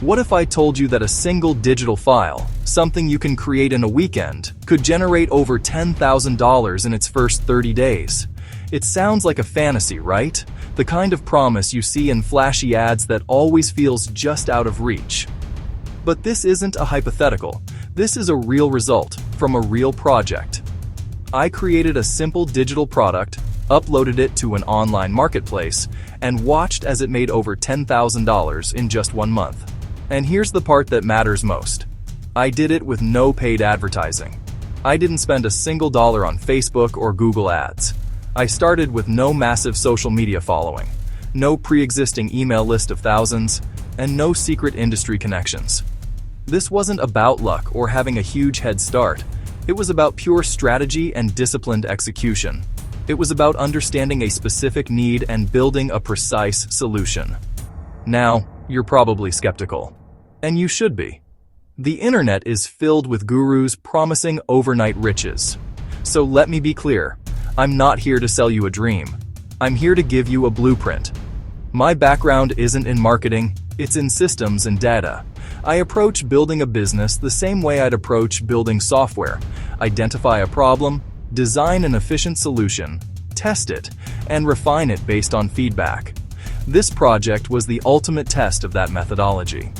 What if I told you that a single digital file, something you can create in a weekend, could generate over $10,000 in its first 30 days? It sounds like a fantasy, right? The kind of promise you see in flashy ads that always feels just out of reach. But this isn't a hypothetical. This is a real result from a real project. I created a simple digital product, uploaded it to an online marketplace, and watched as it made over $10,000 in just 1 month. And here's the part that matters most. I did it with no paid advertising. I didn't spend a single dollar on Facebook or Google ads. I started with no massive social media following, no pre-existing email list of thousands, and no secret industry connections. This wasn't about luck or having a huge head start. It was about pure strategy and disciplined execution. It was about understanding a specific need and building a precise solution. Now, you're probably skeptical. And you should be. The internet is filled with gurus promising overnight riches. So let me be clear. I'm not here to sell you a dream. I'm here to give you a blueprint. My background isn't in marketing, it's in systems and data. I approach building a business the same way I'd approach building software. Identify a problem, design an efficient solution, test it, and refine it based on feedback. This project was the ultimate test of that methodology.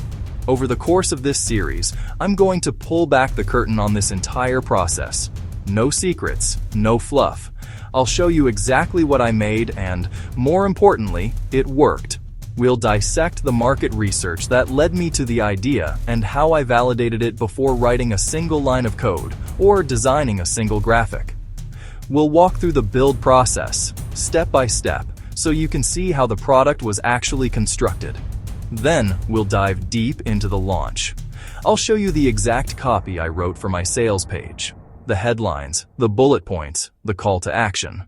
Over the course of this series, I'm going to pull back the curtain on this entire process. No secrets, no fluff. I'll show you exactly what I made and, more importantly, it worked. We'll dissect the market research that led me to the idea and how I validated it before writing a single line of code or designing a single graphic. We'll walk through the build process, step by step, so you can see how the product was actually constructed. Then, we'll dive deep into the launch. I'll show you the exact copy I wrote for my sales page, the headlines, the bullet points, the call to action.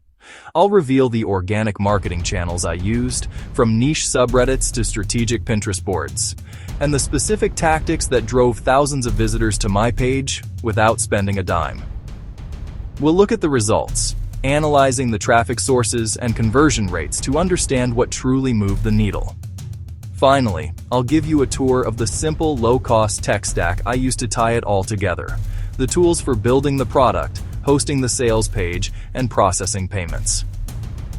I'll reveal the organic marketing channels I used, from niche subreddits to strategic Pinterest boards, and the specific tactics that drove thousands of visitors to my page without spending a dime. We'll look at the results, analyzing the traffic sources and conversion rates to understand what truly moved the needle. Finally, I'll give you a tour of the simple, low-cost tech stack I used to tie it all together. The tools for building the product, hosting the sales page, and processing payments.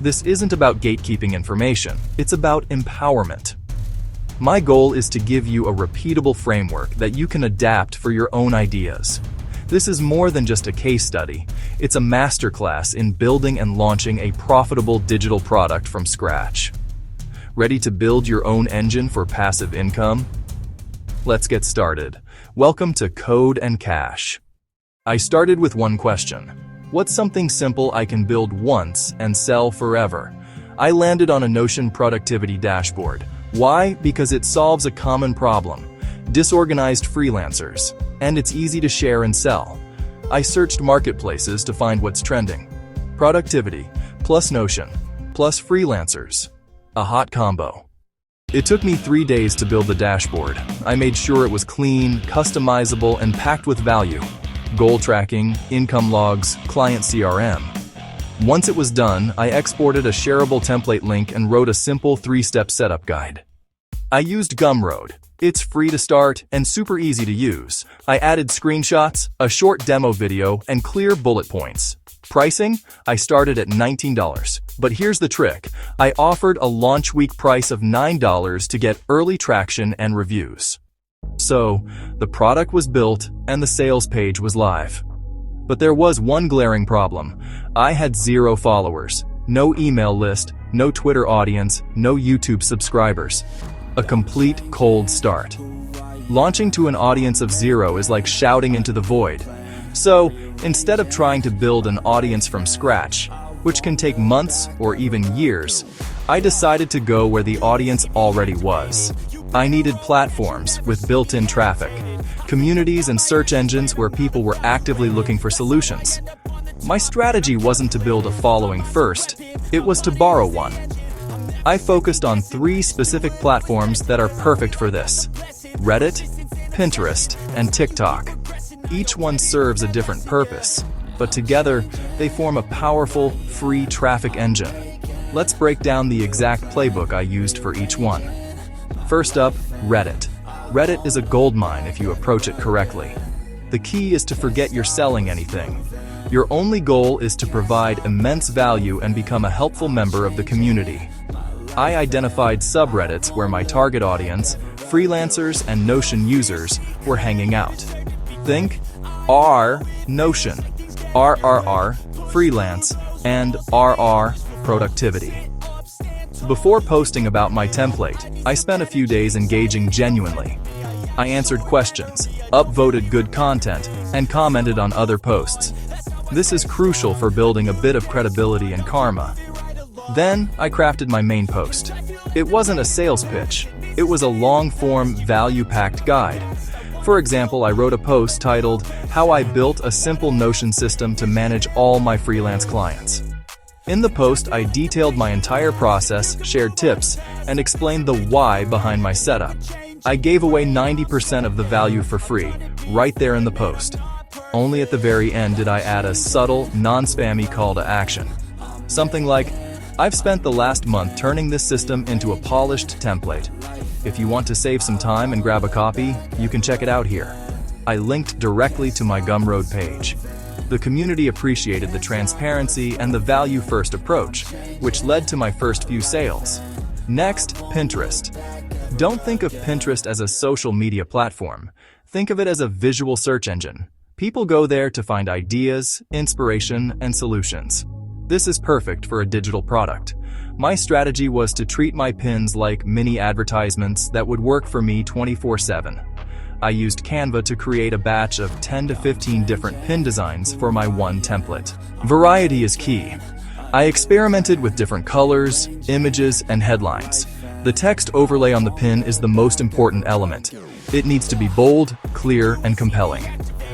This isn't about gatekeeping information, it's about empowerment. My goal is to give you a repeatable framework that you can adapt for your own ideas. This is more than just a case study, it's a masterclass in building and launching a profitable digital product from scratch. Ready to build your own engine for passive income? Let's get started. Welcome to Code and Cash. I started with one question. What's something simple I can build once and sell forever? I landed on a Notion productivity dashboard. Why? Because it solves a common problem. Disorganized freelancers. And it's easy to share and sell. I searched marketplaces to find what's trending. Productivity, plus Notion, plus freelancers. A hot combo. It took me 3 days to build the dashboard. I made sure it was clean, customizable, and packed with value. Goal tracking, income logs, client CRM. Once it was done, I exported a shareable template link and wrote a simple 3-step setup guide. I used Gumroad. It's free to start and super easy to use. I added screenshots, a short demo video, and clear bullet points. Pricing? I started at $19. But here's the trick. I offered a launch week price of $9 to get early traction and reviews. So, the product was built and the sales page was live. But there was one glaring problem. I had 0 followers, no email list, no Twitter audience, no YouTube subscribers. A complete cold start. Launching to an audience of 0 is like shouting into the void. So, instead of trying to build an audience from scratch, which can take months or even years, I decided to go where the audience already was. I needed platforms with built-in traffic, communities and search engines where people were actively looking for solutions. My strategy wasn't to build a following first, it was to borrow one. I focused on 3 specific platforms that are perfect for this: Reddit, Pinterest, and TikTok. Each one serves a different purpose, but together they form a powerful, free traffic engine. Let's break down the exact playbook I used for each one. First up, Reddit. Reddit is a goldmine if you approach it correctly. The key is to forget you're selling anything. Your only goal is to provide immense value and become a helpful member of the community. I identified subreddits where my target audience, freelancers and Notion users, were hanging out. Think R Notion, RRR freelance, and RR productivity. Before posting about my template, I spent a few days engaging genuinely. I answered questions, upvoted good content, and commented on other posts. This is crucial for building a bit of credibility and karma. Then, I crafted my main post. It wasn't a sales pitch. It was a long-form, value-packed guide. For example, I wrote a post titled, "How I Built a Simple Notion System to Manage All My Freelance Clients." In the post, I detailed my entire process, shared tips, and explained the why behind my setup. I gave away 90% of the value for free, right there in the post. Only at the very end did I add a subtle, non-spammy call to action. Something like, "I've spent the last month turning this system into a polished template. If you want to save some time and grab a copy, you can check it out here." I linked directly to my Gumroad page. The community appreciated the transparency and the value-first approach, which led to my first few sales. Next, Pinterest. Don't think of Pinterest as a social media platform. Think of it as a visual search engine. People go there to find ideas, inspiration, and solutions. This is perfect for a digital product. My strategy was to treat my pins like mini advertisements that would work for me 24/7. I used Canva to create a batch of 10 to 15 different pin designs for my one template. Variety is key. I experimented with different colors, images, and headlines. The text overlay on the pin is the most important element. It needs to be bold, clear, and compelling.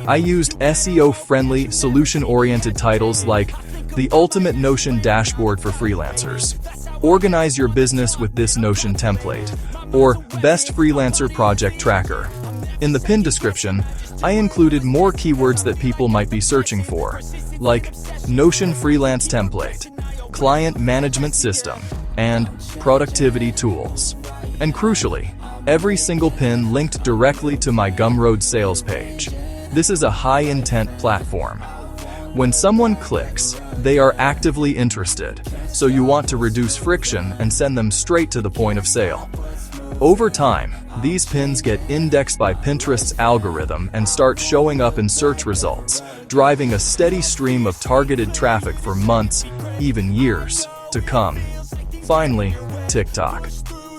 I used SEO-friendly, solution-oriented titles like "The Ultimate Notion Dashboard for Freelancers," "Organize Your Business with This Notion Template," or "Best Freelancer Project Tracker." In the pin description, I included more keywords that people might be searching for, like Notion Freelance Template, Client Management System, and Productivity Tools. And crucially, every single pin linked directly to my Gumroad sales page. This is a high-intent platform. When someone clicks, they are actively interested, so you want to reduce friction and send them straight to the point of sale. Over time, these pins get indexed by Pinterest's algorithm and start showing up in search results, driving a steady stream of targeted traffic for months, even years, to come. Finally, TikTok.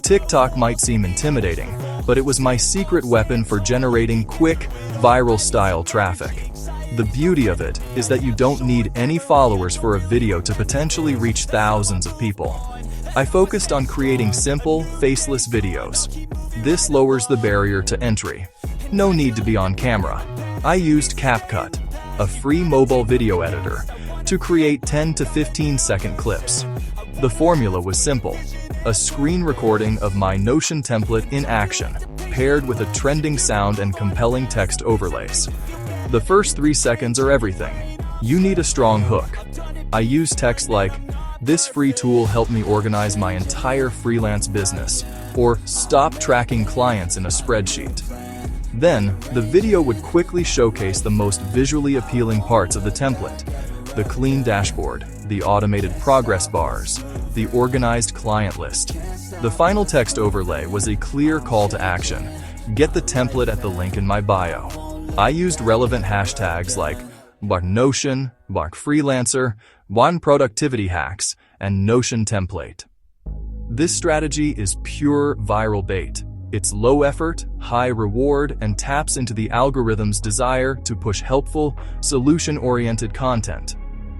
TikTok might seem intimidating, but it was my secret weapon for generating quick, viral-style traffic. The beauty of it is that you don't need any followers for a video to potentially reach thousands of people. I focused on creating simple, faceless videos. This lowers the barrier to entry. No need to be on camera. I used CapCut, a free mobile video editor, to create 10 to 15-second clips. The formula was simple: a screen recording of my Notion template in action, paired with a trending sound and compelling text overlays. The first 3 seconds are everything. You need a strong hook. I use text like, "This free tool helped me organize my entire freelance business," or "Stop tracking clients in a spreadsheet." Then, the video would quickly showcase the most visually appealing parts of the template: the clean dashboard, the automated progress bars, the organized client list. The final text overlay was a clear call to action: get the template at the link in my bio. I used relevant hashtags like Notion, Freelancer, One Productivity Hacks, and Notion Template. This strategy is pure viral bait. It's low effort, high reward, and taps into the algorithm's desire to push helpful, solution-oriented content.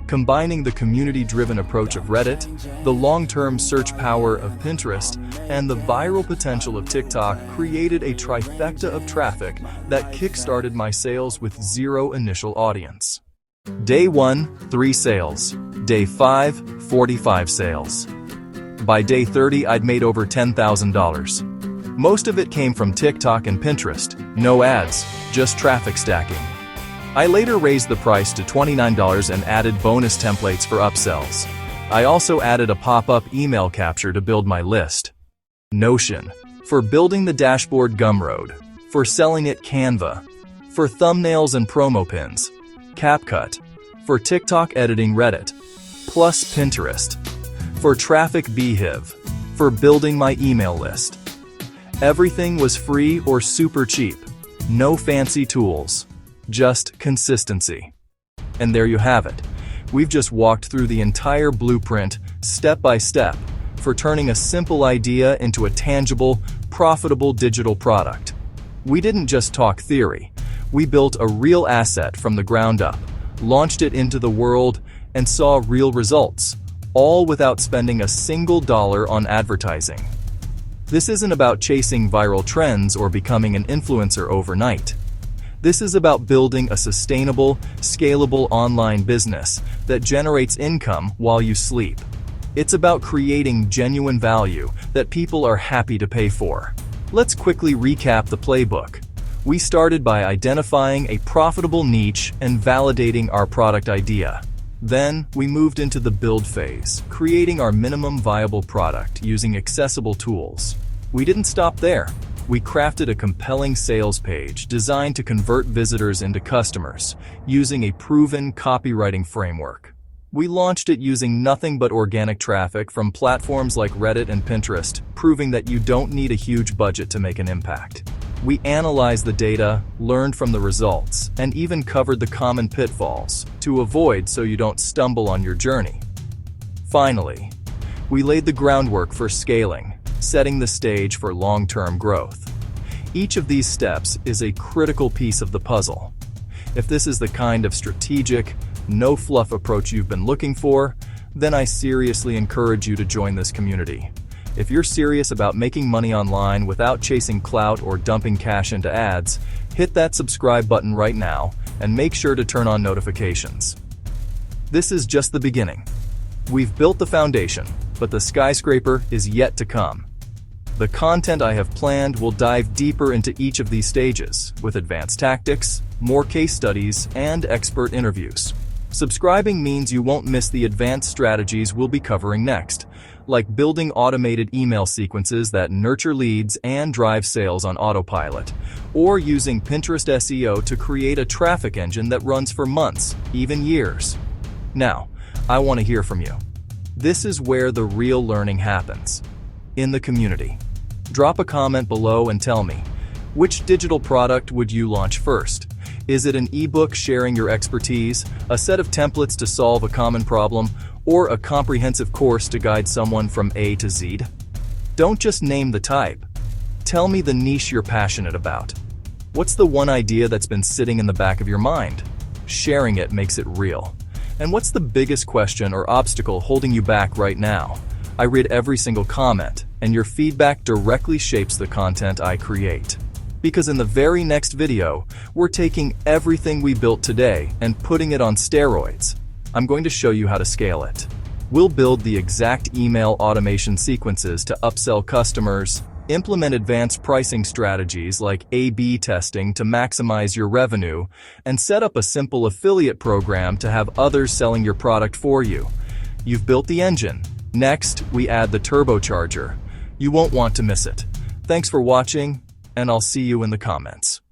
Combining the community-driven approach of Reddit, the long-term search power of Pinterest, and the viral potential of TikTok created a trifecta of traffic that kickstarted my sales with zero initial audience. Day 1, 3 sales. Day 5, 45 sales. By day 30, I'd made over $10,000. Most of it came from TikTok and Pinterest, no ads, just traffic stacking. I later raised the price to $29 and added bonus templates for upsells. I also added a pop-up email capture to build my list. Notion. For building the dashboard. Gumroad. For selling it, Canva. For thumbnails and promo pins, CapCut. For TikTok editing, Reddit. Plus Pinterest. For traffic, Beehive. For building my email list. Everything was free or super cheap. No fancy tools. Just consistency. And there you have it. We've just walked through the entire blueprint, step by step, for turning a simple idea into a tangible, profitable digital product. We didn't just talk theory. We built a real asset from the ground up, launched it into the world, and saw real results, all without spending a single dollar on advertising. This isn't about chasing viral trends or becoming an influencer overnight. This is about building a sustainable, scalable online business that generates income while you sleep. It's about creating genuine value that people are happy to pay for. Let's quickly recap the playbook. We started by identifying a profitable niche and validating our product idea. Then, we moved into the build phase, creating our minimum viable product using accessible tools. We didn't stop there. We crafted a compelling sales page designed to convert visitors into customers, using a proven copywriting framework. We launched it using nothing but organic traffic from platforms like Reddit and Pinterest, proving that you don't need a huge budget to make an impact. We analyzed the data, learned from the results, and even covered the common pitfalls to avoid so you don't stumble on your journey. Finally, we laid the groundwork for scaling, setting the stage for long-term growth. Each of these steps is a critical piece of the puzzle. If this is the kind of strategic, no-fluff approach you've been looking for, then I seriously encourage you to join this community. If you're serious about making money online without chasing clout or dumping cash into ads, hit that subscribe button right now and make sure to turn on notifications. This is just the beginning. We've built the foundation, but the skyscraper is yet to come. The content I have planned will dive deeper into each of these stages, with advanced tactics, more case studies, and expert interviews. Subscribing means you won't miss the advanced strategies we'll be covering next, like building automated email sequences that nurture leads and drive sales on autopilot, or using Pinterest SEO to create a traffic engine that runs for months, even years. Now, I want to hear from you. This is where the real learning happens, in the community. Drop a comment below and tell me, which digital product would you launch first? Is it an ebook sharing your expertise, a set of templates to solve a common problem, or a comprehensive course to guide someone from A to Z? Don't just name the type. Tell me the niche you're passionate about. What's the one idea that's been sitting in the back of your mind? Sharing it makes it real. And what's the biggest question or obstacle holding you back right now? I read every single comment, and your feedback directly shapes the content I create. Because in the very next video, we're taking everything we built today and putting it on steroids. I'm going to show you how to scale it. We'll build the exact email automation sequences to upsell customers, implement advanced pricing strategies like A/B testing to maximize your revenue, and set up a simple affiliate program to have others selling your product for you. You've built the engine. Next, we add the turbocharger. You won't want to miss it. Thanks for watching, and I'll see you in the comments.